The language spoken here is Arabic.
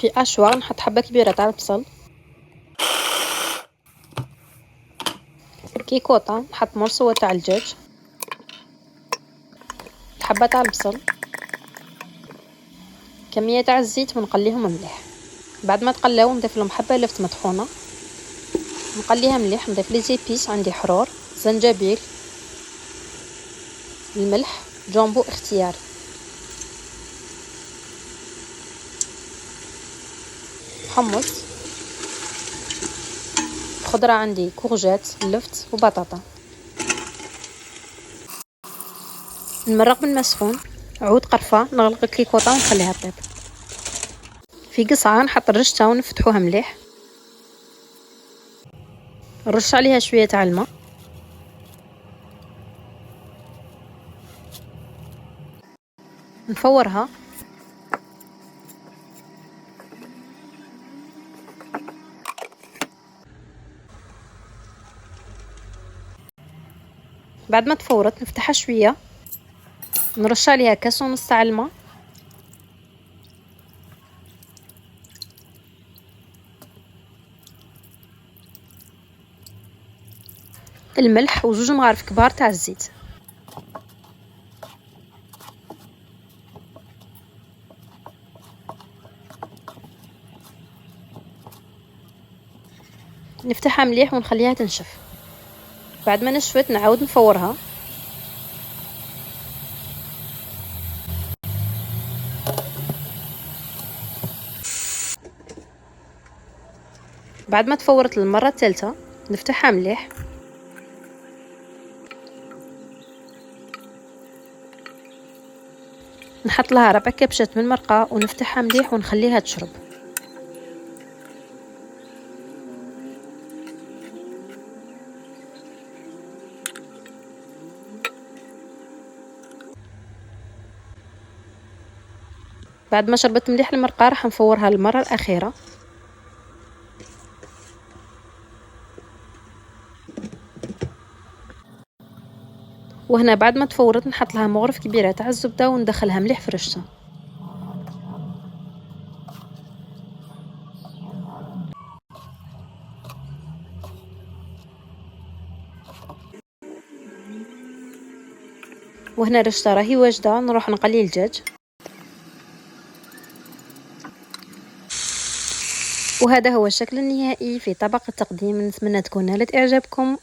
في اشواء نحط حبه كبيره تاع البصل، كيكوطه نحط مرسوه تاع الدجاج، الحبه تاع البصل، كميه تاع الزيت ونقليهم مليح. بعد ما تقلاو نضيف لهم حبه لفت مطحونه، نقليها مليح. نضيف لي زيبيس، عندي حرور، زنجبيل، الملح، جامبو اختياري، حمص، خضره عندي كورجات، لفت وبطاطا. نمرق بالماء سخون، عود قرفه، نغلق الكيكوطه ونخليها طيب. في قصعه نحط الرشته ونفتحوها مليح، نرش عليها شويه تاع الماء، نفورها، بعد ما تفورت نفتحها شويه، نرش عليها كاس ونص تاع الماء، الملح وجوج مغارف كبار تاع الزيت. نفتحها مليح ونخليها تنشف. بعد ما نشفت نعاود نفورها، بعد ما تفورت للمره الثالثه نفتحها مليح، نحط لها ربع كبشة من مرقه ونفتحها مليح ونخليها تشرب. بعد ما شربت مليح المرقه راح نفورها للمره الاخيره. وهنا بعد ما تفورت نحط لها مغرف كبيره تاع الزبده وندخلها مليح في الرشه. وهنا الرشه راهي واجده، نروح نقلي الدجاج. وهذا هو الشكل النهائي في طبق التقديم. نتمنى تكون نالت اعجابكم.